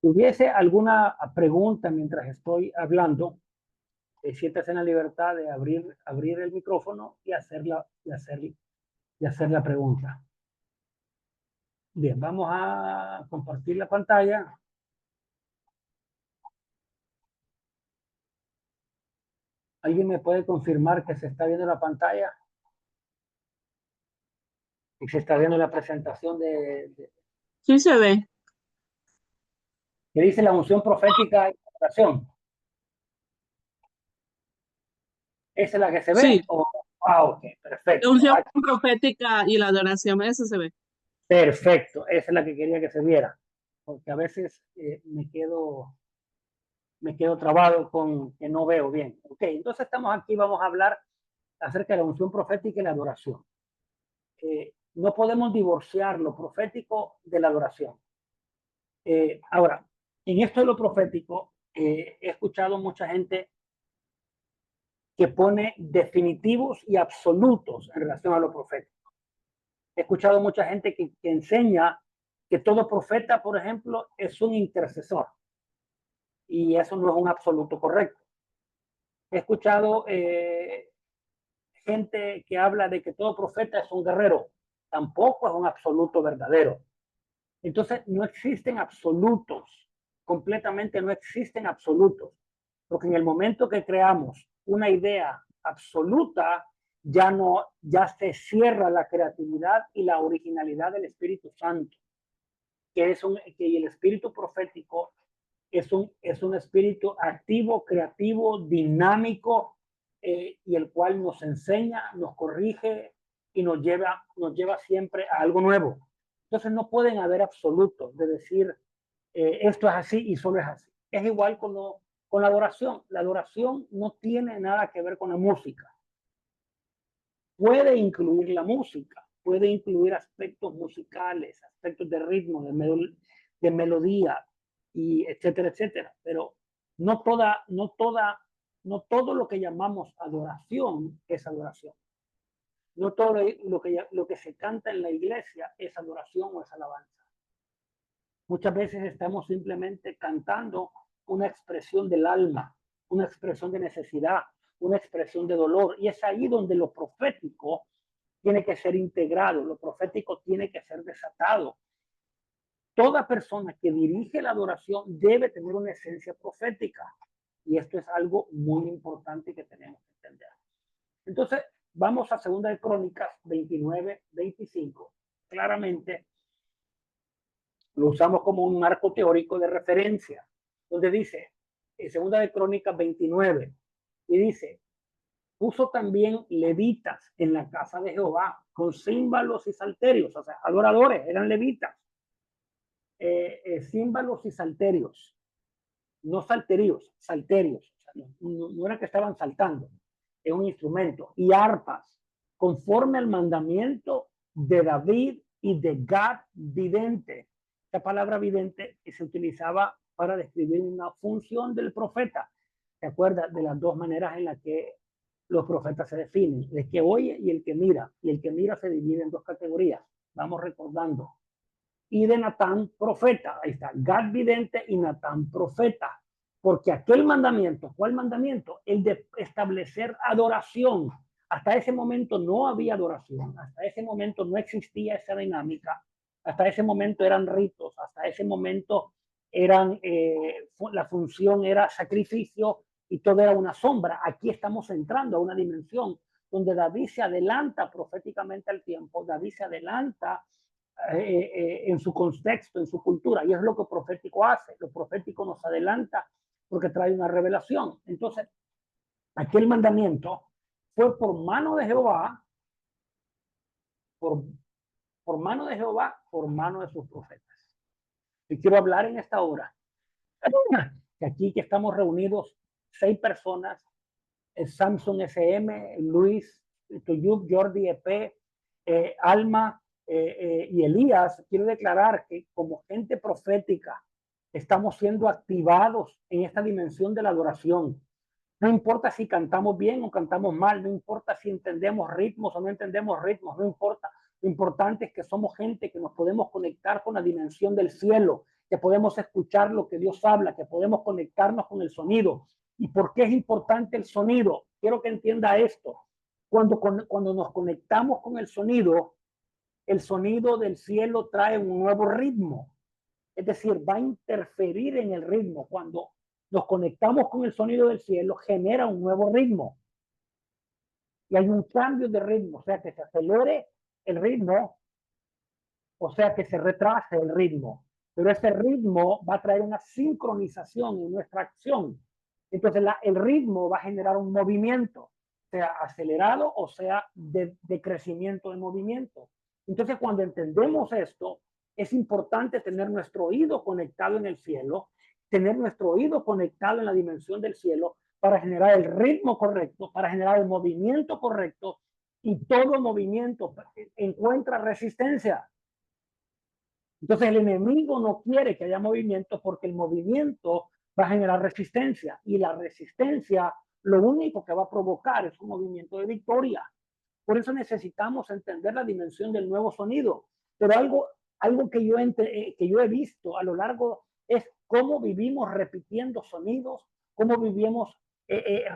hubiese alguna pregunta mientras estoy hablando, siéntase en la libertad de abrir el micrófono y hacer la pregunta. Bien, vamos a compartir la pantalla. ¿Alguien me puede confirmar que se está viendo la pantalla? Y se está viendo la presentación Sí se ve. que dice la unción profética y la oración. ¿Esa es la que se ve? Sí. Ok, La perfecto. unción profética y la adoración, eso se ve. Perfecto, esa es la que quería que se viera. Porque a veces me quedo trabado con que no veo bien. Ok, entonces estamos aquí, vamos a hablar acerca de la unción profética y la adoración. No podemos divorciar lo profético de la adoración. Ahora, en esto de lo profético, he escuchado mucha gente que pone definitivos y absolutos en relación a lo profético. He escuchado mucha gente que enseña que todo profeta, por ejemplo, es un intercesor. Y eso no es un absoluto correcto. He escuchado gente que habla de que todo profeta es un guerrero. Tampoco es un absoluto verdadero. Entonces, no existen absolutos. Completamente no existen absolutos. Porque en el momento que creamos una idea absoluta, ya se cierra la creatividad y la originalidad del Espíritu Santo, que el espíritu profético es un espíritu activo, creativo, dinámico, y el cual nos enseña, nos corrige y nos lleva siempre a algo nuevo. Entonces no pueden haber absolutos de decir esto es así y solo es así. Es igual con la adoración. La adoración no tiene nada que ver con la música. Puede incluir la música, puede incluir aspectos musicales, aspectos de ritmo, de melodía, y etcétera, etcétera. Pero no todo lo que llamamos adoración es adoración. No todo lo que se canta en la iglesia es adoración o es alabanza. Muchas veces estamos simplemente cantando una expresión del alma, una expresión de necesidad, una expresión de dolor. Y es ahí donde lo profético tiene que ser integrado, lo profético tiene que ser desatado. Toda persona que dirige la adoración debe tener una esencia profética. Y esto es algo muy importante que tenemos que entender. Entonces, vamos a 2 de Crónicas 29, 25. Claramente lo usamos como un marco teórico de referencia, donde dice, en 2 de Crónicas 29, y dice, puso también levitas en la casa de Jehová con címbalos y salterios, o sea, adoradores, eran levitas, címbalos y salterios, no salterios, salterios, o sea, no era que estaban saltando, es un instrumento, y arpas, conforme al mandamiento de David y de Gad vidente. Esta palabra vidente se utilizaba para describir una función del profeta. ¿Se acuerda de las dos maneras en las que los profetas se definen? El que oye y el que mira. Y el que mira se divide en dos categorías. Vamos recordando. Y de Natán, profeta. Ahí está, Gad vidente y Natán, profeta. Porque aquel mandamiento, ¿cuál mandamiento? El de establecer adoración. Hasta ese momento no había adoración, hasta ese momento no existía esa dinámica, hasta ese momento eran ritos, hasta ese momento la función era sacrificio y todo era una sombra. Aquí estamos entrando a una dimensión donde David se adelanta proféticamente al tiempo, David se adelanta en su contexto, en su cultura, y es lo que profético hace. Lo profético nos adelanta porque trae una revelación. Entonces, aquel mandamiento fue por mano de Jehová, por mano de Jehová, por mano de sus profetas. Y quiero hablar en esta hora, que aquí que estamos reunidos 6 personas, Samson SM, Luis, Tuyub, Jordi EP, Alma y Elías, quiero declarar que como gente profética estamos siendo activados en esta dimensión de la adoración. No importa si cantamos bien o cantamos mal, no importa si entendemos ritmos o no entendemos ritmos, no importa. Lo importante es que somos gente que nos podemos conectar con la dimensión del cielo que podemos escuchar lo que Dios habla, que podemos conectarnos con el sonido. ¿Y por qué es importante el sonido? Quiero que entienda esto. Cuando nos conectamos con el sonido del cielo trae un nuevo ritmo. Es decir, va a interferir en el ritmo. Cuando nos conectamos con el sonido del cielo, genera un nuevo ritmo. Y hay un cambio de ritmo, o sea, que se acelere el ritmo, o sea, que se retrase el ritmo. Pero ese ritmo va a traer una sincronización en nuestra acción. Entonces, el ritmo va a generar un movimiento, sea acelerado o sea de crecimiento de movimiento. Entonces, cuando entendemos esto, es importante tener nuestro oído conectado en el cielo, tener nuestro oído conectado en la dimensión del cielo para generar el ritmo correcto, para generar el movimiento correcto, y todo movimiento encuentra resistencia. Entonces el enemigo no quiere que haya movimiento porque el movimiento va a generar resistencia, y la resistencia lo único que va a provocar es un movimiento de victoria. Por eso necesitamos entender la dimensión del nuevo sonido. Pero algo que yo he visto a lo largo es cómo vivimos repitiendo sonidos, cómo vivimos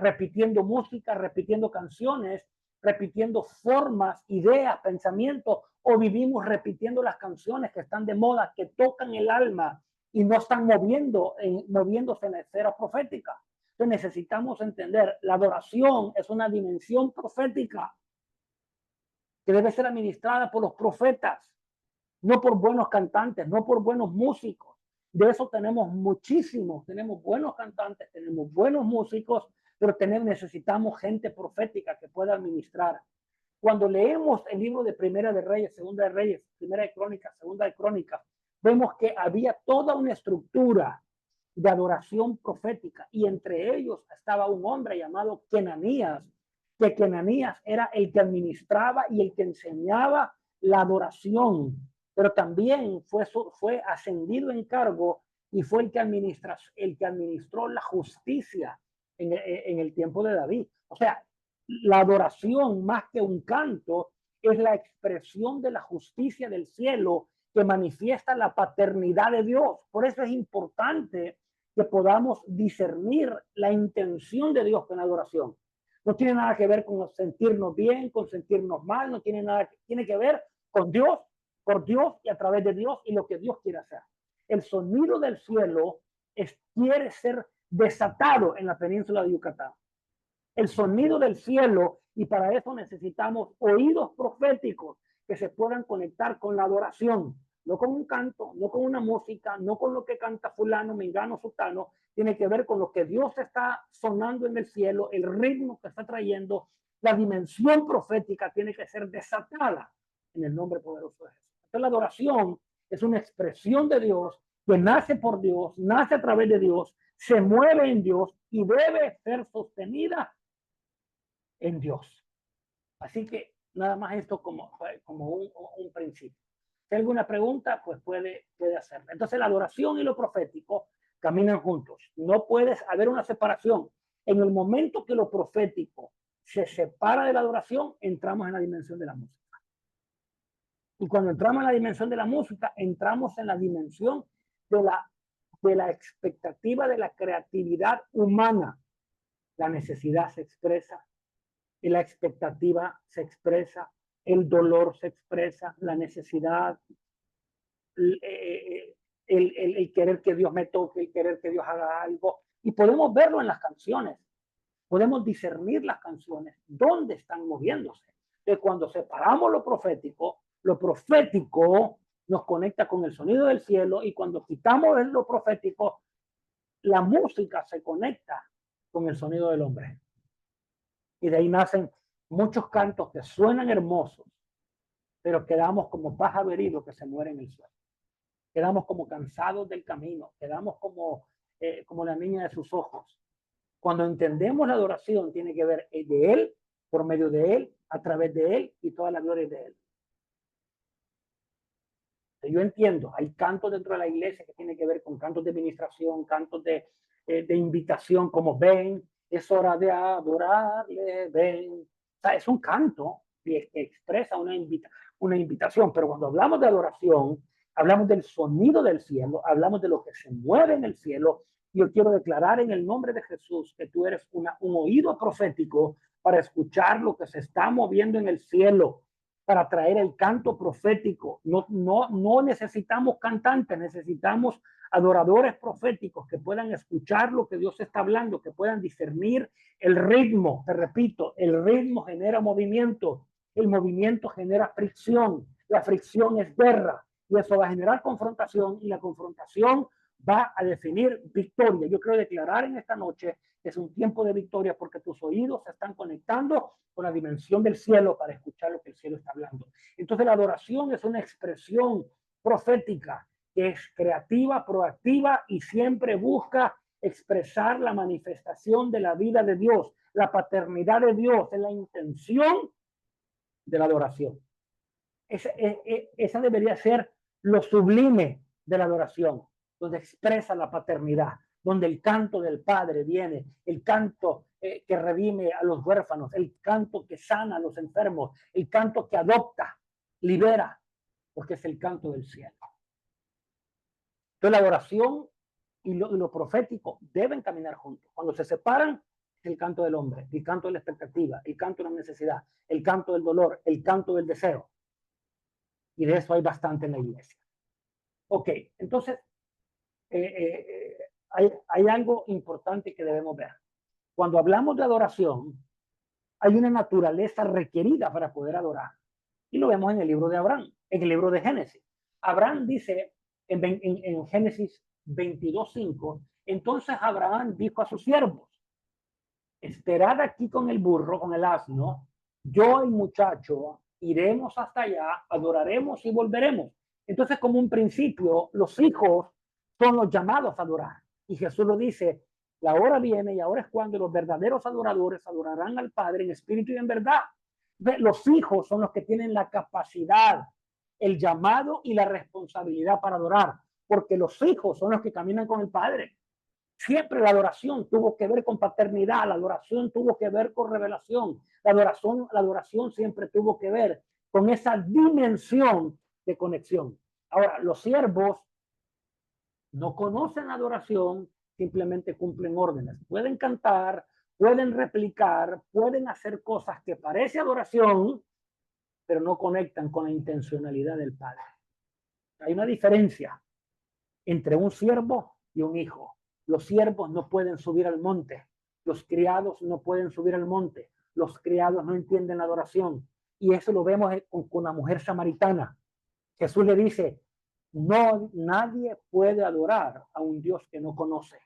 repitiendo música, repitiendo canciones, repitiendo formas, ideas, pensamientos, o vivimos repitiendo las canciones que están de moda, que tocan el alma y no están moviéndose en la esfera profética. Entonces necesitamos entender, la adoración es una dimensión profética que debe ser administrada por los profetas, no por buenos cantantes, no por buenos músicos. De eso tenemos muchísimos, tenemos buenos cantantes, tenemos buenos músicos, pero necesitamos gente profética que pueda administrar. Cuando leemos el libro de Primera de Reyes, Segunda de Reyes, Primera de Crónicas, Segunda de Crónicas, vemos que había toda una estructura de adoración profética, y entre ellos estaba un hombre llamado Kenanías, que Kenanías era el que administraba y el que enseñaba la adoración, pero también fue ascendido en cargo y fue el que administró la justicia en el tiempo de David. O sea, la adoración, más que un canto, es la expresión de la justicia del cielo que manifiesta la paternidad de Dios. Por eso es importante que podamos discernir la intención de Dios con la adoración. No tiene nada que ver con sentirnos bien, con sentirnos mal, no tiene nada, tiene que ver con Dios, por Dios y a través de Dios y lo que Dios quiere hacer. El sonido del cielo quiere ser desatado en la península de Yucatán. El sonido del cielo, y para eso necesitamos oídos proféticos que se puedan conectar con la adoración, no con un canto, no con una música, no con lo que canta fulano, mengano, sutano. Tiene que ver con lo que Dios está sonando en el cielo, el ritmo que está trayendo. La dimensión profética tiene que ser desatada en el nombre poderoso de Jesús. Entonces la adoración es una expresión de Dios que nace por Dios, nace a través de Dios, se mueve en Dios y debe ser sostenida en Dios. Así que nada más esto como un principio. Si hay alguna pregunta, pues puede hacerla. Entonces la adoración y lo profético caminan juntos. No puede haber una separación. En el momento que lo profético se separa de la adoración, entramos en la dimensión de la música. Y cuando entramos en la dimensión de la música, entramos en la dimensión de la expectativa de la creatividad humana. La necesidad se expresa, y la expectativa se expresa, el dolor se expresa, la necesidad, el querer que Dios me toque, el querer que Dios haga algo. Y podemos verlo en las canciones, podemos discernir las canciones, dónde están moviéndose. Entonces, cuando separamos lo profético nos conecta con el sonido del cielo, y cuando quitamos lo profético, la música se conecta con el sonido del hombre. Y de ahí nacen muchos cantos que suenan hermosos, pero quedamos como pájaro herido que se muere en el suelo. Quedamos como cansados del camino, quedamos como la niña de sus ojos. Cuando entendemos la adoración, tiene que ver de Él, por medio de Él, a través de Él, y toda la gloria de Él. Yo entiendo, hay cantos dentro de la iglesia que tienen que ver con cantos de administración, cantos de invitación, como ven, es hora de adorarle, ven. O sea, es un canto que expresa una invitación, pero cuando hablamos de adoración, hablamos del sonido del cielo, hablamos de lo que se mueve en el cielo. Yo quiero declarar en el nombre de Jesús que tú eres un oído profético para escuchar lo que se está moviendo en el cielo, para traer el canto profético. No necesitamos cantantes, necesitamos adoradores proféticos que puedan escuchar lo que Dios está hablando, que puedan discernir el ritmo. Te repito, el ritmo genera movimiento, el movimiento genera fricción, la fricción es guerra y eso va a generar confrontación y la confrontación va a definir victoria. Yo quiero declarar en esta noche que es un tiempo de victoria porque tus oídos se están conectando con la dimensión del cielo para escuchar lo que el cielo está hablando. Entonces la adoración es una expresión profética que es creativa, proactiva y siempre busca expresar la manifestación de la vida de Dios, la paternidad de Dios, es la intención de la adoración. Esa debería ser lo sublime de la adoración, donde expresa la paternidad, donde el canto del Padre viene, el canto que redime a los huérfanos, el canto que sana a los enfermos, el canto que adopta, libera, porque es el canto del cielo. Entonces la adoración y lo profético deben caminar juntos. Cuando se separan, es el canto del hombre, el canto de la expectativa, el canto de la necesidad, el canto del dolor, el canto del deseo. Y de eso hay bastante en la iglesia. Ok, entonces hay algo importante que debemos ver. Cuando hablamos de adoración, hay una naturaleza requerida para poder adorar. Y lo vemos en el libro de Abraham, en el libro de Génesis. Abraham dice en Génesis 22:5, entonces Abraham dijo a sus siervos, esperad aquí con el burro, con el asno, yo el muchacho iremos hasta allá, adoraremos y volveremos. Entonces, como un principio, los hijos son los llamados a adorar. Y Jesús lo dice, la hora viene y ahora es cuando los verdaderos adoradores adorarán al Padre en espíritu y en verdad. Los hijos son los que tienen la capacidad, el llamado y la responsabilidad para adorar, porque los hijos son los que caminan con el Padre. Siempre la adoración tuvo que ver con paternidad, la adoración tuvo que ver con revelación, la adoración siempre tuvo que ver con esa dimensión de conexión. Ahora, los siervos no conocen la adoración, simplemente cumplen órdenes. Pueden cantar, pueden replicar, pueden hacer cosas que parece adoración, pero no conectan con la intencionalidad del Padre. Hay una diferencia entre un siervo y un hijo. Los siervos no pueden subir al monte, los criados no pueden subir al monte, los criados no entienden la adoración. Y eso lo vemos con la mujer samaritana. Jesús le dice, no, nadie puede adorar a un Dios que no conoce.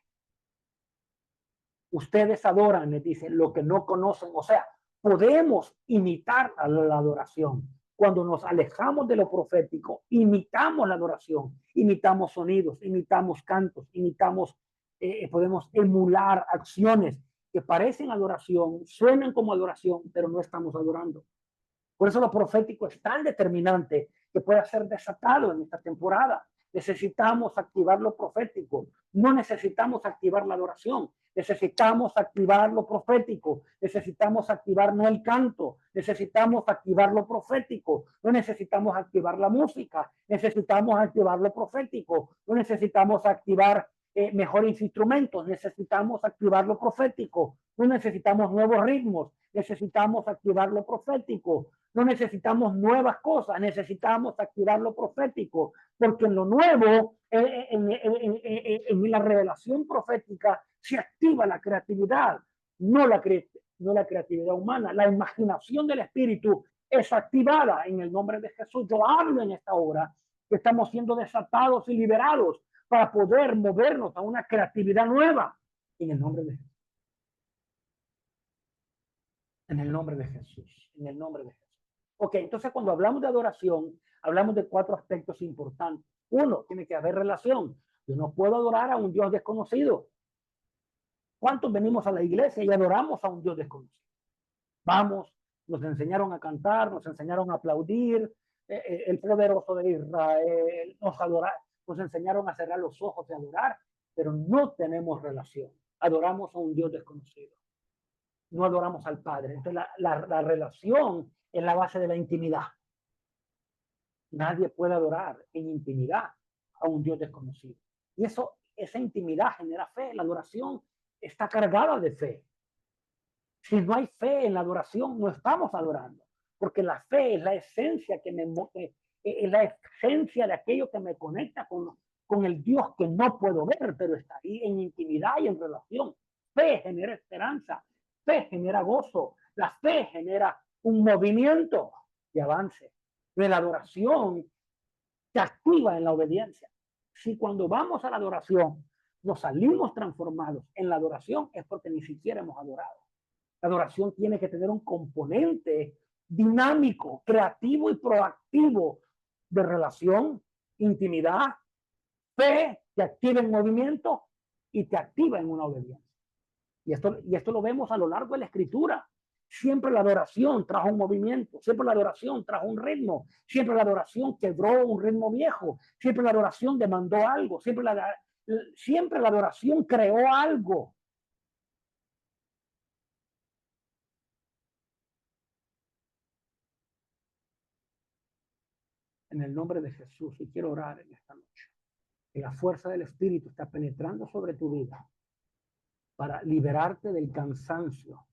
Ustedes adoran, les dice, lo que no conocen. O sea, podemos imitar a la adoración. Cuando nos alejamos de lo profético, imitamos la adoración, imitamos sonidos, imitamos cantos, podemos emular acciones que parecen adoración, suenan como adoración, pero no estamos adorando. Por eso lo profético es tan determinante que pueda ser desatado en esta temporada. Necesitamos activar lo profético, no necesitamos activar la adoración, necesitamos activar lo profético, necesitamos activar no el canto, necesitamos activar lo profético, no necesitamos activar la música, necesitamos activar lo profético, no necesitamos activar mejores instrumentos, necesitamos activar lo profético, no necesitamos nuevos ritmos, necesitamos activar lo profético, no necesitamos nuevas cosas, necesitamos activar lo profético, porque en lo nuevo, en la revelación profética, se activa la creatividad, no la creatividad humana. La imaginación del Espíritu es activada en el nombre de Jesús. Yo hablo en esta hora que estamos siendo desatados y liberados para poder movernos a una creatividad nueva en el nombre de Jesús. En el nombre de Jesús, en el nombre de Jesús. Ok, entonces cuando hablamos de adoración, hablamos de 4 aspectos importantes. Uno, tiene que haber relación. Yo no puedo adorar a un Dios desconocido. ¿Cuántos venimos a la iglesia y adoramos a un Dios desconocido? Vamos, nos enseñaron a cantar, nos enseñaron a aplaudir, el poderoso de Israel, nos enseñaron a cerrar los ojos y adorar, pero no tenemos relación. Adoramos a un Dios desconocido. No adoramos al Padre. Entonces la relación es la base de la intimidad. Nadie puede adorar en intimidad a un Dios desconocido. Y esa intimidad genera fe. La adoración está cargada de fe. Si no hay fe en la adoración, no estamos adorando, porque la fe es la esencia es la esencia de aquello que me conecta con el Dios que no puedo ver, pero está ahí en intimidad y en relación. Fe genera esperanza, fe genera gozo, la fe genera un movimiento de avance. Pero la adoración se activa en la obediencia. Si cuando vamos a la adoración nos salimos transformados en la adoración, es porque ni siquiera hemos adorado. La adoración tiene que tener un componente dinámico, creativo y proactivo de relación, intimidad, fe, te activa en movimiento y te activa en una obediencia. Y esto lo vemos a lo largo de la Escritura. Siempre la adoración trajo un movimiento, siempre la adoración trajo un ritmo, siempre la adoración quebró un ritmo viejo, siempre la adoración demandó algo, siempre la adoración creó algo. En el nombre de Jesús, y quiero orar en esta noche, que la fuerza del Espíritu está penetrando sobre tu vida para liberarte del cansancio,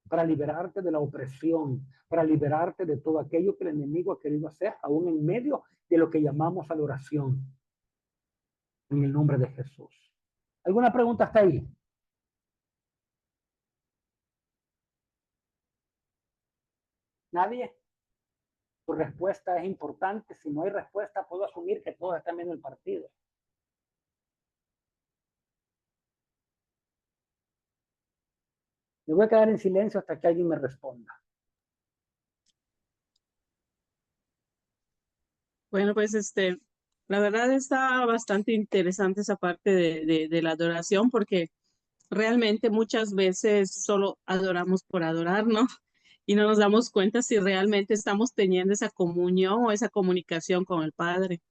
para liberarte de la opresión, para liberarte de todo aquello que el enemigo ha querido hacer, aún en medio de lo que llamamos adoración. En el nombre de Jesús. ¿Alguna pregunta hasta ahí? ¿Nadie? Tu respuesta es importante. Si no hay respuesta, puedo asumir que todos están viendo el partido. Me voy a quedar en silencio hasta que alguien me responda. Bueno, pues la verdad está bastante interesante esa parte de la adoración, porque realmente muchas veces solo adoramos por adorar, ¿no? Y no nos damos cuenta si realmente estamos teniendo esa comunión o esa comunicación con el Padre.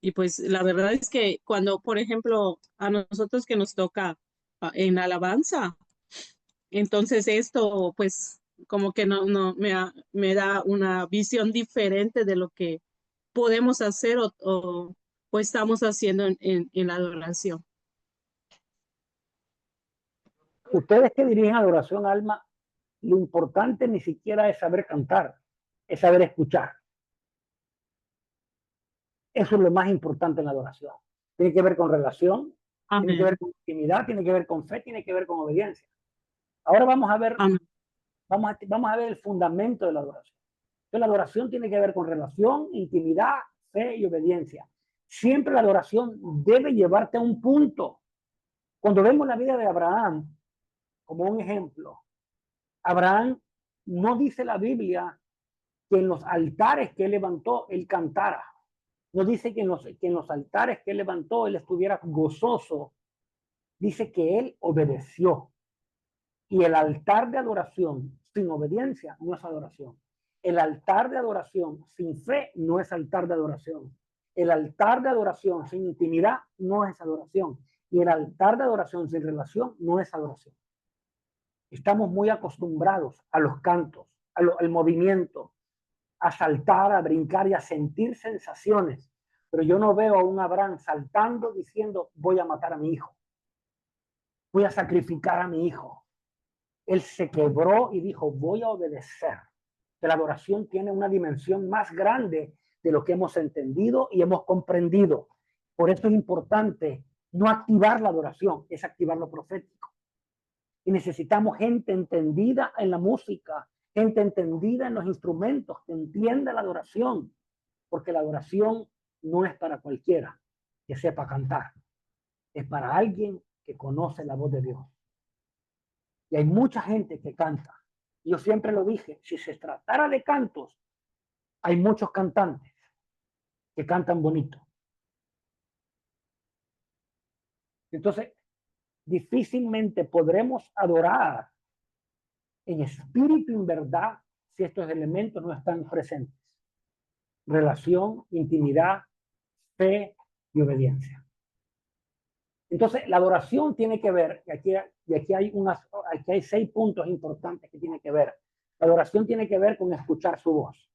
Y pues la verdad es que cuando, por ejemplo, a nosotros que nos toca en alabanza, entonces esto pues como que no me da una visión diferente de lo que podemos hacer o estamos haciendo en la adoración. Ustedes que dirigen adoración, alma, lo importante ni siquiera es saber cantar, es saber escuchar. Eso es lo más importante en la adoración. Tiene que ver con relación, Amén. tiene que ver con intimidad, tiene que ver con fe, tiene que ver con obediencia. Ahora vamos a ver, vamos a ver el fundamento de la adoración. Entonces, la adoración tiene que ver con relación, intimidad, fe y obediencia. Siempre la adoración debe llevarte a un punto. Cuando vemos la vida de Abraham como un ejemplo, Abraham no dice la Biblia que en los altares que él levantó, él cantara. No dice que en los altares que él levantó, él estuviera gozoso. Dice que él obedeció. Y el altar de adoración sin obediencia no es adoración. El altar de adoración sin fe no es altar de adoración. El altar de adoración sin intimidad no es adoración. Y el altar de adoración sin relación no es adoración. Estamos muy acostumbrados a los cantos, al movimiento, a saltar, a brincar y a sentir sensaciones. Pero yo no veo a un Abraham saltando diciendo voy a matar a mi hijo. Voy a sacrificar a mi hijo. Él se quebró y dijo, voy a obedecer. Que la adoración tiene una dimensión más grande de lo que hemos entendido y hemos comprendido. Por eso es importante no activar la adoración, es activar lo profético. Y necesitamos gente entendida en la música, gente entendida en los instrumentos, que entienda la adoración, porque la adoración no es para cualquiera que sepa cantar, es para alguien que conoce la voz de Dios. Y hay mucha gente que canta. Yo siempre lo dije, si se tratara de cantos, hay muchos cantantes que cantan bonito. Entonces, difícilmente podremos adorar en espíritu y en verdad si estos elementos no están presentes. Relación, intimidad, fe y obediencia. Entonces, la adoración tiene que ver, y aquí hay 6 puntos importantes que tiene que ver. La adoración tiene que ver con escuchar su voz.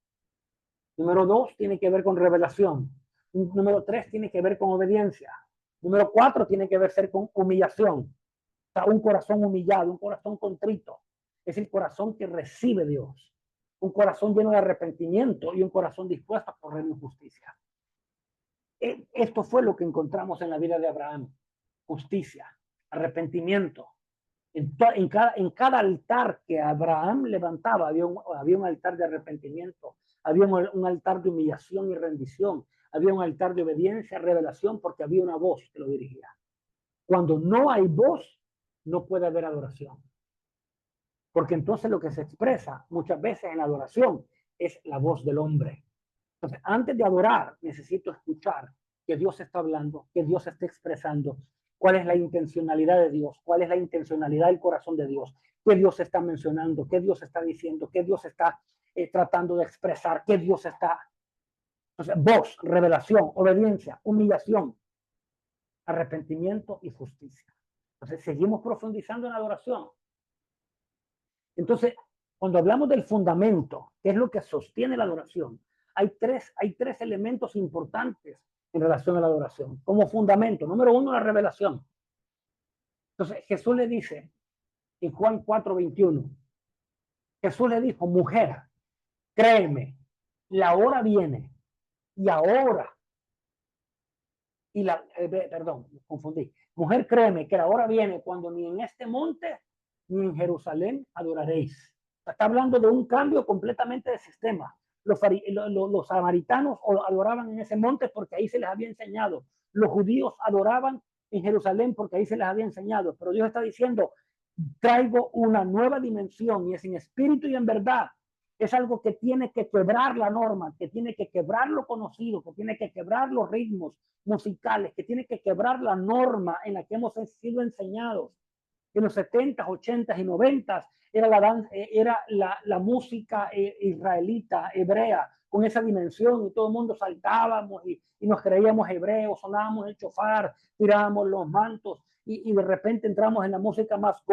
Número 2 tiene que ver con revelación. Número 3 tiene que ver con obediencia. Número 4 tiene que ver con humillación. O sea, un corazón humillado, un corazón contrito. Es el corazón que recibe Dios. Un corazón lleno de arrepentimiento y un corazón dispuesto a correr en justicia. Esto fue lo que encontramos en la vida de Abraham. Justicia, arrepentimiento. En cada altar que Abraham levantaba había un altar de arrepentimiento, había un altar de humillación y rendición, había un altar de obediencia, revelación, porque había una voz que lo dirigía. Cuando no hay voz, no puede haber adoración. Porque entonces lo que se expresa muchas veces en la adoración es la voz del hombre. Entonces, antes de adorar, necesito escuchar que Dios está hablando, que Dios está expresando, cuál es la intencionalidad de Dios, cuál es la intencionalidad del corazón de Dios, qué Dios está mencionando, qué Dios está diciendo, qué Dios está tratando de expresar, qué Dios está. Entonces, voz, revelación, obediencia, humillación, arrepentimiento y justicia. Entonces, seguimos profundizando en la adoración. Entonces, cuando hablamos del fundamento, que es lo que sostiene la adoración, hay tres elementos importantes en relación a la adoración. Como fundamento, número 1, la revelación. Entonces, Jesús le dice en Juan 4:21, Jesús le dijo, mujer, créeme, la hora viene y ahora, perdón, me confundí. Mujer, créeme que la hora viene cuando ni en este monte ni en Jerusalén adoraréis. Está hablando de un cambio completamente de sistema. Los samaritanos adoraban en ese monte porque ahí se les había enseñado. Los judíos adoraban en Jerusalén porque ahí se les había enseñado. Pero Dios está diciendo, traigo una nueva dimensión y es en espíritu y en verdad. Es algo que tiene que quebrar la norma, que tiene que quebrar lo conocido, que tiene que quebrar los ritmos musicales, que tiene que quebrar la norma en la que hemos sido enseñados. En los 70s, 80s y 90s era la música israelita, hebrea, con esa dimensión, y todo el mundo saltábamos y nos creíamos hebreos, sonábamos el chofar, tirábamos los mantos, y de repente entramos en la música más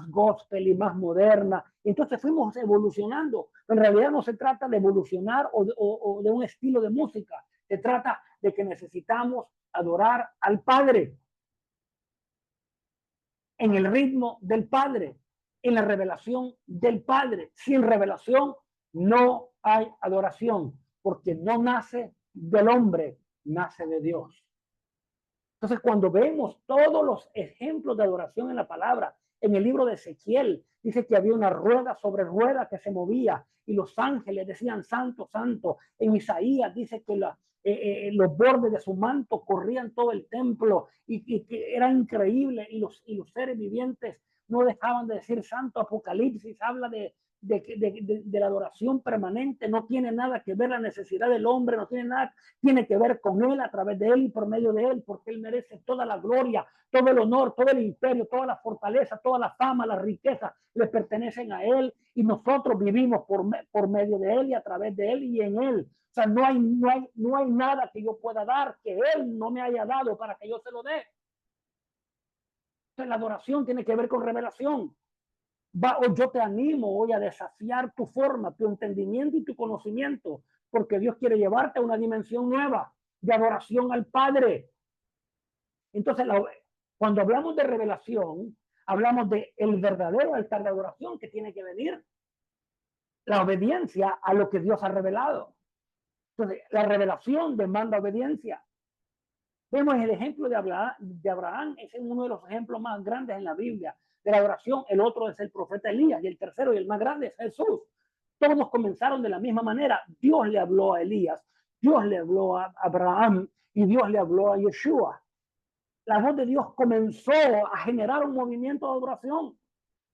gospel y más moderna. Entonces fuimos evolucionando. En realidad no se trata de evolucionar o de un estilo de música, se trata de que necesitamos adorar al Padre en el ritmo del Padre, en la revelación del Padre. Sin revelación no hay adoración, porque no nace del hombre, nace de Dios. Entonces, cuando vemos todos los ejemplos de adoración en la palabra, en el libro de Ezequiel, dice que había una rueda sobre rueda que se movía y los ángeles decían santo, santo. En Isaías dice que los bordes de su manto corrían todo el templo y que era increíble, y los seres vivientes no dejaban de decir santo. Apocalipsis habla de la adoración permanente. No tiene nada que ver la necesidad del hombre, no tiene nada, tiene que ver con él, a través de él y por medio de él, porque él merece toda la gloria, todo el honor, todo el imperio, toda la fortaleza, toda la fama, la riqueza le pertenecen a él, y nosotros vivimos por medio de él y a través de él y en él. O sea, no hay nada que yo pueda dar que él no me haya dado para que yo se lo dé. Entonces, la adoración tiene que ver con revelación. Yo te animo hoy a desafiar tu forma, tu entendimiento y tu conocimiento, porque Dios quiere llevarte a una dimensión nueva de adoración al Padre. Entonces, cuando hablamos de revelación, hablamos de el verdadero altar de adoración, que tiene que venir la obediencia a lo que Dios ha revelado. Entonces, la revelación demanda obediencia. Vemos el ejemplo de Abraham, ese es uno de los ejemplos más grandes en la Biblia de la adoración. El otro es el profeta Elías, y el tercero y el más grande es Jesús. Todos comenzaron de la misma manera. Dios le habló a Elías, Dios le habló a Abraham y Dios le habló a Yeshua. La voz de Dios comenzó a generar un movimiento de adoración,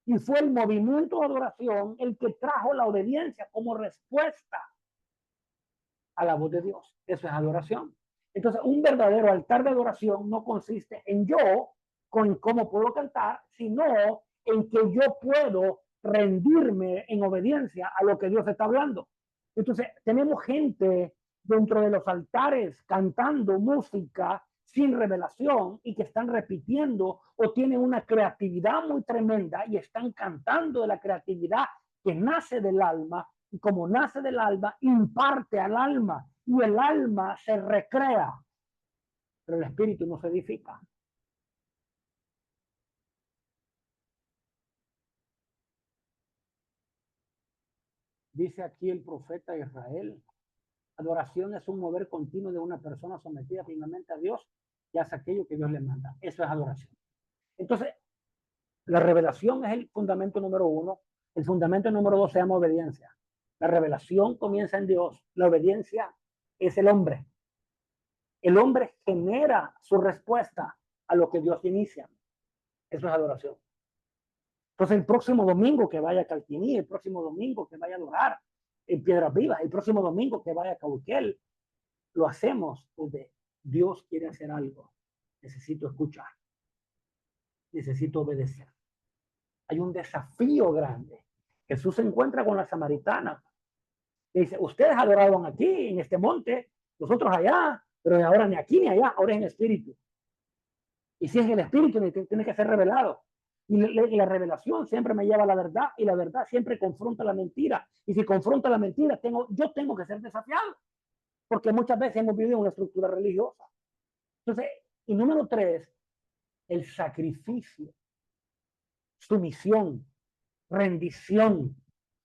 y fue el movimiento de adoración el que trajo la obediencia como respuesta a la voz de Dios. Eso es adoración. Entonces, un verdadero altar de adoración no consiste en yo con cómo puedo cantar, sino en que yo puedo rendirme en obediencia a lo que Dios está hablando. Entonces, tenemos gente dentro de los altares cantando música sin revelación y que están repitiendo, o tienen una creatividad muy tremenda y están cantando de la creatividad que nace del alma, y como nace del alma, imparte al alma y el alma se recrea, pero el espíritu no se edifica. Dice aquí el profeta Israel, adoración es un mover continuo de una persona sometida plenamente a Dios y hace aquello que Dios le manda. Eso es adoración. Entonces, la revelación es el fundamento número uno. El fundamento número dos se llama obediencia. La revelación comienza en Dios. La obediencia es el hombre. El hombre genera su respuesta a lo que Dios inicia. Eso es adoración. Entonces, el próximo domingo que vaya a Calquiní, el próximo domingo que vaya a adorar en Piedras Vivas, el próximo domingo que vaya a Cauquel, lo hacemos porque Dios quiere hacer algo. Necesito escuchar. Necesito obedecer. Hay un desafío grande. Jesús se encuentra con la samaritana. Le dice, ustedes adoraban aquí, en este monte, nosotros allá, pero ahora ni aquí ni allá, ahora es en espíritu. Y si es en el espíritu, tiene que ser revelado. Y la revelación siempre me lleva a la verdad, y la verdad siempre confronta la mentira. Y si confronta la mentira, yo tengo que ser desafiado, porque muchas veces hemos vivido en una estructura religiosa. Entonces, y número tres, el sacrificio, sumisión, rendición.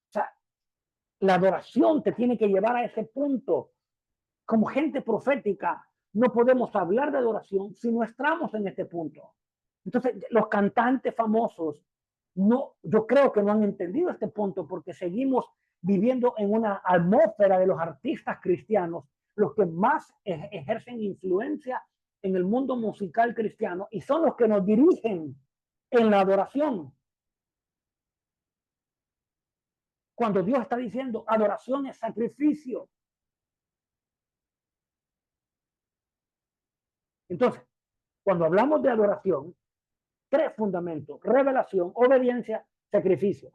O sea, la adoración te tiene que llevar a ese punto. Como gente profética, no podemos hablar de adoración si no estamos en este punto. Entonces, los cantantes famosos, no, yo creo que no han entendido este punto porque seguimos viviendo en una atmósfera de los artistas cristianos, los que más ejercen influencia en el mundo musical cristiano y son los que nos dirigen en la adoración. Cuando Dios está diciendo adoración es sacrificio. Entonces, cuando hablamos de adoración, tres fundamentos: revelación, obediencia, sacrificio.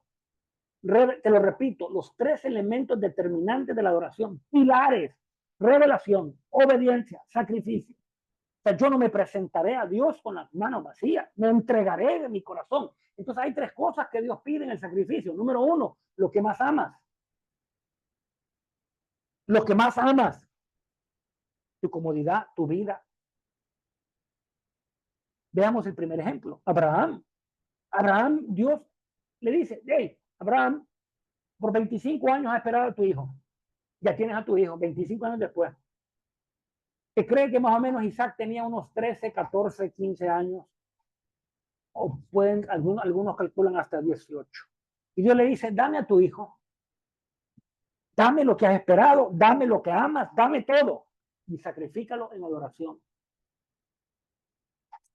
Te lo repito, los tres elementos determinantes de la adoración, pilares: revelación, obediencia, sacrificio. O sea, yo no me presentaré a Dios con las manos vacías, me entregaré de mi corazón. Entonces hay tres cosas que Dios pide en el sacrificio. Número uno, lo que más amas. Lo que más amas. Tu comodidad, tu vida. Veamos el primer ejemplo. Abraham. Abraham, Dios le dice, hey, Abraham, por 25 años has esperado a tu hijo. Ya tienes a tu hijo, 25 años después. ¿Te cree que más o menos Isaac tenía unos 13, 14, 15 años? O pueden, algunos calculan hasta 18. Y Dios le dice, dame a tu hijo. Dame lo que has esperado, dame lo que amas, dame todo. Y sacrifícalo en adoración.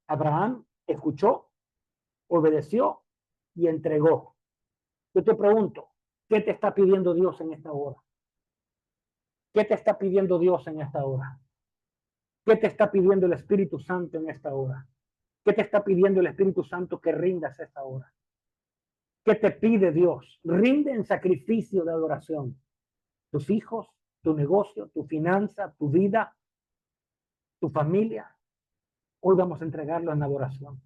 Abraham escuchó, obedeció y entregó. Yo te pregunto, ¿qué te está pidiendo Dios en esta hora? ¿Qué te está pidiendo Dios en esta hora? ¿Qué te está pidiendo el Espíritu Santo en esta hora? ¿Qué te está pidiendo el Espíritu Santo que rindas esta hora? ¿Qué te pide Dios? Rinde en sacrificio de adoración. Tus hijos, tu negocio, tu finanza, tu vida, tu familia. Hoy vamos a entregarlo en adoración.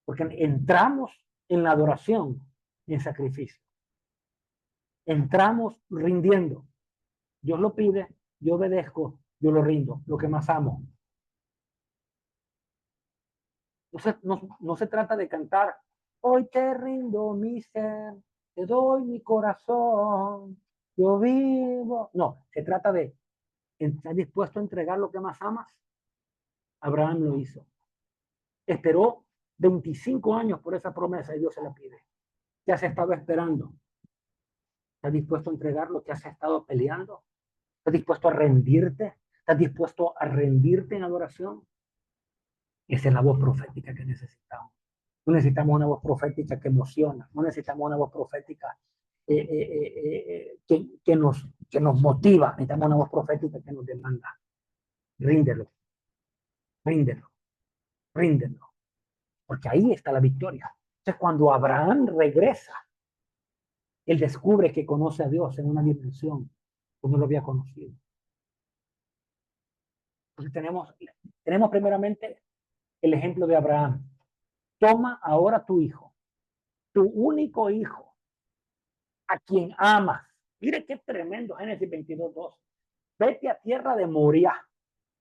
Porque entramos en la adoración y en sacrificio. Entramos rindiendo. Dios lo pide, yo obedezco, yo lo rindo, lo que más amo. No se trata de cantar, hoy te rindo mi ser, te doy mi corazón, yo vivo. No, se trata de estar dispuesto a entregar lo que más amas. Abraham lo hizo. Esperó 25 años por esa promesa y Dios se la pide. ¿Qué has estado esperando? ¿Estás dispuesto a entregar lo que has estado peleando? ¿Estás dispuesto a rendirte? ¿Estás dispuesto a rendirte en adoración? Esa es la voz profética que necesitamos. No necesitamos una voz profética que emociona, no necesitamos una voz profética que nos motiva, necesitamos una voz profética que nos demanda. Ríndelo, ríndelo, ríndelo, porque ahí está la victoria. Entonces, cuando Abraham regresa, él descubre que conoce a Dios en una dimensión que no lo había conocido. Entonces, tenemos primeramente el ejemplo de Abraham. Toma ahora tu hijo, tu único hijo, a quien amas, Mire qué tremendo Génesis 22:2. Vete a tierra de Moria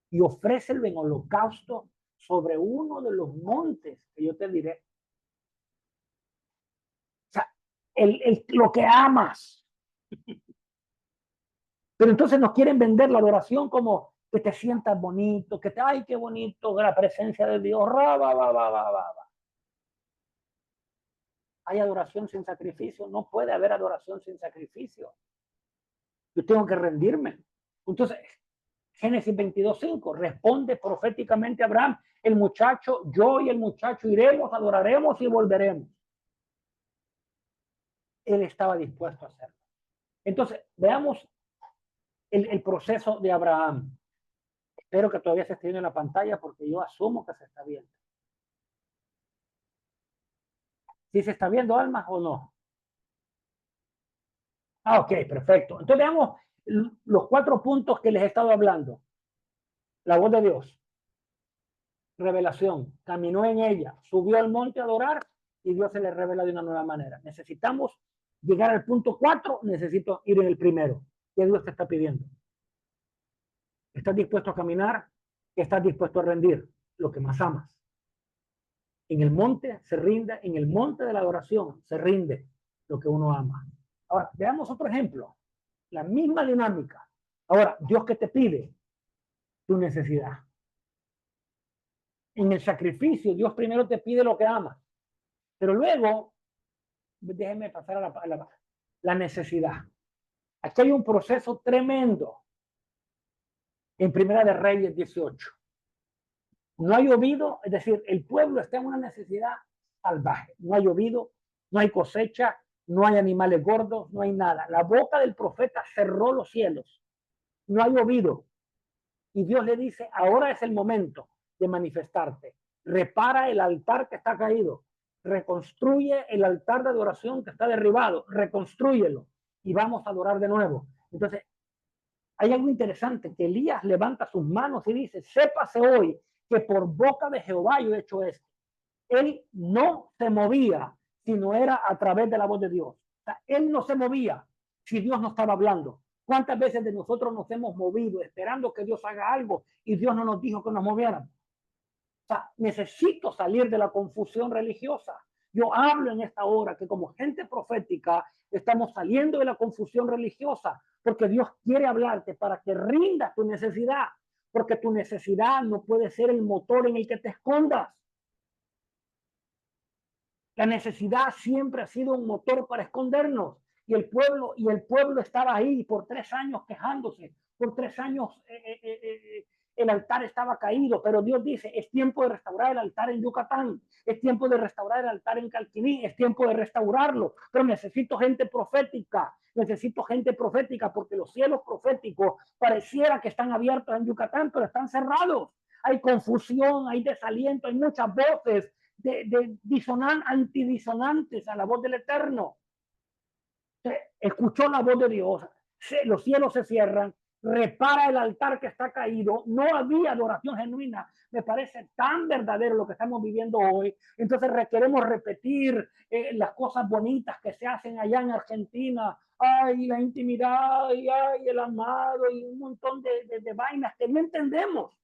y ofrécelo en holocausto sobre uno de los montes que yo te diré. O sea, lo que amas. Pero entonces nos quieren vender la adoración como que te sientas bonito, que te, ay, qué bonito, la presencia de Dios. Hay adoración sin sacrificio. No puede haber adoración sin sacrificio. Yo tengo que rendirme. Entonces, Génesis 22:5 responde proféticamente a Abraham: el muchacho, yo y el muchacho iremos, adoraremos y volveremos. Él estaba dispuesto a hacerlo. Entonces, veamos el proceso de Abraham. Espero que todavía se esté viendo en la pantalla porque yo asumo que se está viendo. ¿Sí se está viendo, Alma, o no? Ah, ok, perfecto. Entonces veamos los 4 puntos que les he estado hablando. La voz de Dios. Revelación. Caminó en ella. Subió al monte a adorar y Dios se le revela de una nueva manera. Necesitamos llegar al punto 4. Necesito ir en el primero. ¿Qué Dios te está pidiendo? ¿Estás dispuesto a caminar? ¿Estás dispuesto a rendir lo que más amas? En el monte se rinde, en el monte de la adoración se rinde lo que uno ama. Ahora, veamos otro ejemplo. La misma dinámica. Ahora, Dios que te pide tu necesidad. En el sacrificio, Dios primero te pide lo que amas. Pero luego, déjenme pasar a la necesidad. Aquí hay un proceso tremendo. En Primera de Reyes 18. No ha llovido, es decir, el pueblo está en una necesidad salvaje. No ha llovido, no hay cosecha, no hay animales gordos, no hay nada. La boca del profeta cerró los cielos. No ha llovido. Y Dios le dice, ahora es el momento de manifestarte. Repara el altar que está caído. Reconstruye el altar de adoración que está derribado. Reconstrúyelo y vamos a adorar de nuevo. Entonces, hay algo interesante, que Elías levanta sus manos y dice, sépase hoy que por boca de Jehová yo he hecho esto. Él no se movía si no era a través de la voz de Dios. O sea, él no se movía si Dios no estaba hablando. ¿Cuántas veces de nosotros nos hemos movido esperando que Dios haga algo y Dios no nos dijo que nos moviéramos? O sea, necesito salir de la confusión religiosa. Yo hablo en esta hora que como gente profética estamos saliendo de la confusión religiosa porque Dios quiere hablarte para que rindas tu necesidad, porque tu necesidad no puede ser el motor en el que te escondas. La necesidad siempre ha sido un motor para escondernos y el pueblo estaba ahí por 3 años quejándose, por 3 años el altar estaba caído, pero Dios dice, es tiempo de restaurar el altar en Yucatán, es tiempo de restaurar el altar en Calquiní, es tiempo de restaurarlo, pero necesito gente profética porque los cielos proféticos pareciera que están abiertos en Yucatán, pero están cerrados. Hay confusión, hay desaliento, hay muchas voces de antidisonantes a la voz del Eterno. Escuchó la voz de Dios, los cielos se cierran, repara el altar que está caído, no había adoración genuina. Me parece tan verdadero lo que estamos viviendo hoy. Entonces queremos repetir las cosas bonitas que se hacen allá en Argentina. Ay, la intimidad, y ay, el amado, y un montón de vainas que no entendemos.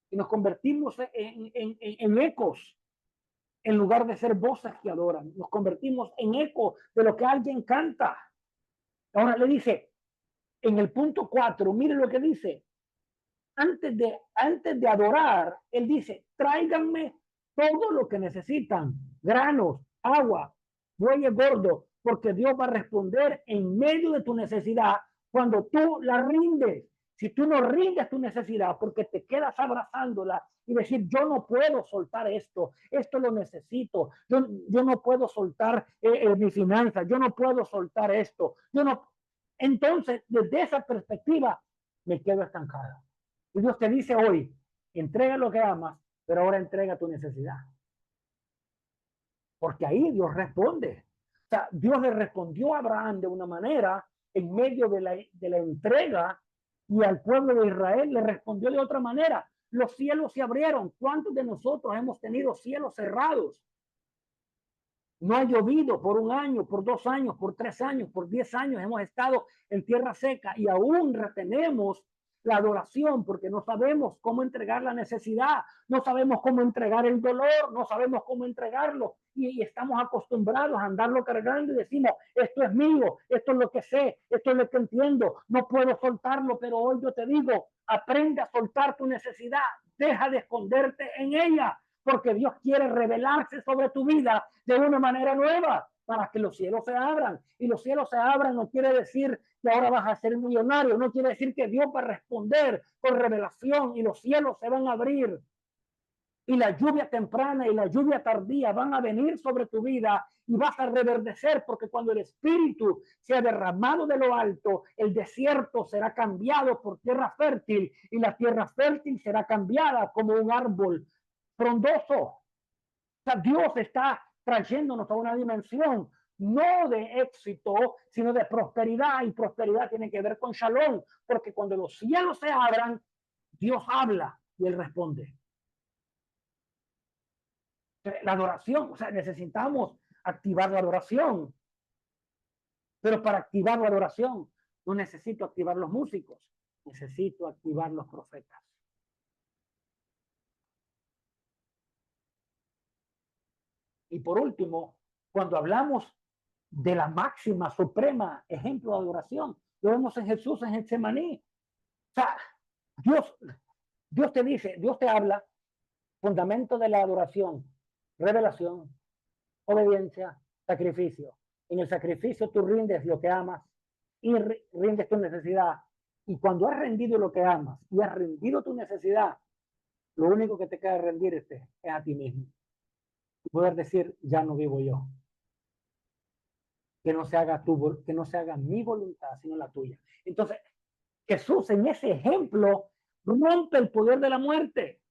Y nos convertimos en ecos. En lugar de ser voces que adoran, nos convertimos en eco de lo que alguien canta. Ahora le dice, en el punto 4, mire lo que dice. Antes de adorar, él dice, tráiganme todo lo que necesitan, granos, agua, bueyes gordos, porque Dios va a responder en medio de tu necesidad cuando tú la rindes. Si tú no rindes tu necesidad porque te quedas abrazándola y decir, yo no puedo soltar esto lo necesito, yo no puedo soltar mi finanza, yo no puedo soltar esto, entonces desde esa perspectiva me quedo estancado. Y Dios te dice hoy, entrega lo que amas, pero ahora entrega tu necesidad. Porque ahí Dios responde. O sea, Dios le respondió a Abraham de una manera en medio de la entrega, y al pueblo de Israel le respondió de otra manera. Los cielos se abrieron. ¿Cuántos de nosotros hemos tenido cielos cerrados? No ha llovido por 1 año, por 2 años, por 3 años, por 10 años. Hemos estado en tierra seca y aún retenemos la adoración porque no sabemos cómo entregar la necesidad, no sabemos cómo entregar el dolor, no sabemos cómo entregarlo y estamos acostumbrados a andarlo cargando y decimos, esto es mío, esto es lo que sé, esto es lo que entiendo, no puedo soltarlo, pero hoy yo te digo, aprende a soltar tu necesidad, deja de esconderte en ella, porque Dios quiere revelarse sobre tu vida de una manera nueva para que los cielos se abran. Y los cielos se abran no quiere decir que ahora vas a ser millonario, no quiere decir que Dios va a responder con revelación y los cielos se van a abrir. Y la lluvia temprana y la lluvia tardía van a venir sobre tu vida y vas a reverdecer, porque cuando el Espíritu sea derramado de lo alto, el desierto será cambiado por tierra fértil y la tierra fértil será cambiada como un árbol frondoso. O sea, Dios está trayéndonos a una dimensión no de éxito, sino de prosperidad, y prosperidad tiene que ver con shalom, porque cuando los cielos se abran, Dios habla y Él responde. La adoración, o sea, necesitamos activar la adoración, pero para activar la adoración no necesito activar los músicos, necesito activar los profetas. Y por último, cuando hablamos de la máxima, suprema ejemplo de adoración, lo vemos en Jesús en Getsemaní. O sea, Dios te dice, Dios te habla, fundamento de la adoración, revelación, obediencia, sacrificio. En el sacrificio tú rindes lo que amas y rindes tu necesidad. Y cuando has rendido lo que amas y has rendido tu necesidad, lo único que te queda rendirte es a ti mismo. Y poder decir, ya no vivo yo. Que no se haga que no se haga mi voluntad, sino la tuya. Entonces, Jesús en ese ejemplo rompe el poder de la muerte.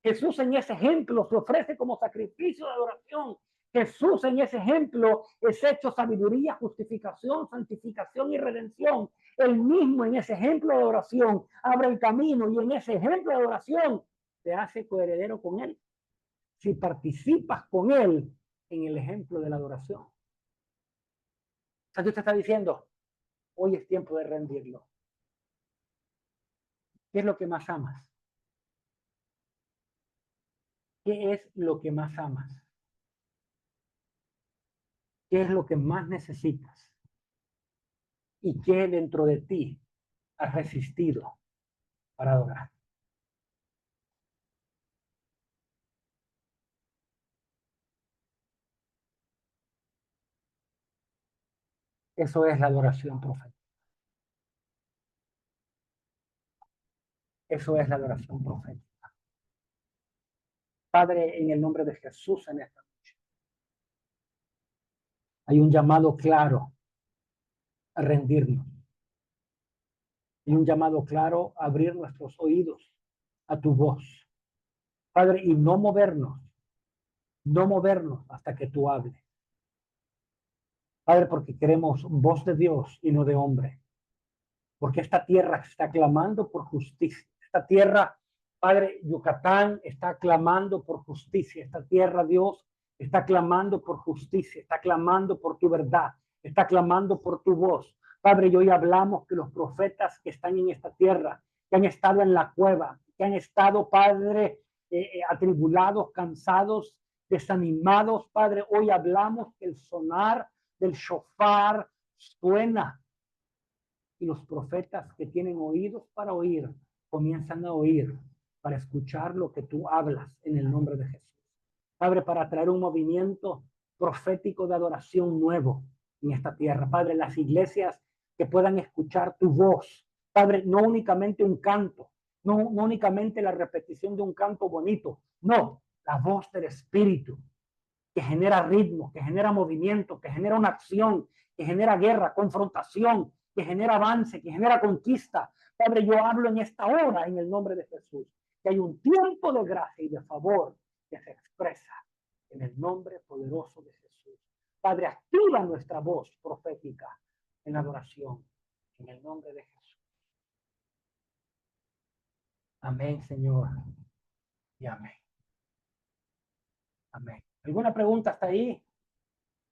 Jesús en ese ejemplo se ofrece como sacrificio de adoración. Jesús en ese ejemplo es hecho sabiduría, justificación, santificación y redención. Él mismo en ese ejemplo de adoración abre el camino y en ese ejemplo de adoración te hace coheredero con Él. Si participas con Él en el ejemplo de la adoración. O sea, Dios te está diciendo, hoy es tiempo de rendirlo. ¿Qué es lo que más amas? ¿Qué es lo que más amas? ¿Qué es lo que más necesitas? ¿Y qué dentro de ti has resistido para adorar? Eso es la adoración profética. Eso es la adoración profética. Padre, en el nombre de Jesús en esta noche, hay un llamado claro a rendirnos. Hay un llamado claro a abrir nuestros oídos a tu voz. Padre, y no movernos hasta que tú hables. Padre, porque queremos voz de Dios y no de hombre. Porque esta tierra está clamando por justicia. Esta tierra, Padre, Yucatán está clamando por justicia. Esta tierra, Dios, está clamando por justicia, está clamando por tu verdad, está clamando por tu voz. Padre, y hoy hablamos que los profetas que están en esta tierra, que han estado en la cueva, que han estado, Padre, atribulados, cansados, desanimados, Padre, hoy hablamos que el sonar del shofar suena y los profetas que tienen oídos para oír comienzan a oír para escuchar lo que tú hablas en el nombre de Jesús. Padre, para traer un movimiento profético de adoración nuevo en esta tierra. Padre, las iglesias que puedan escuchar tu voz. Padre, no únicamente un canto, no únicamente la repetición de un canto bonito, no, la voz del Espíritu que genera ritmo, que genera movimiento, que genera una acción, que genera guerra, confrontación, que genera avance, que genera conquista. Padre, yo hablo en esta hora en el nombre de Jesús, que hay un tiempo de gracia y de favor que se expresa en el nombre poderoso de Jesús. Padre, activa nuestra voz profética en adoración en el nombre de Jesús. Amén, Señor. Y amén. Amén. ¿Alguna pregunta hasta ahí?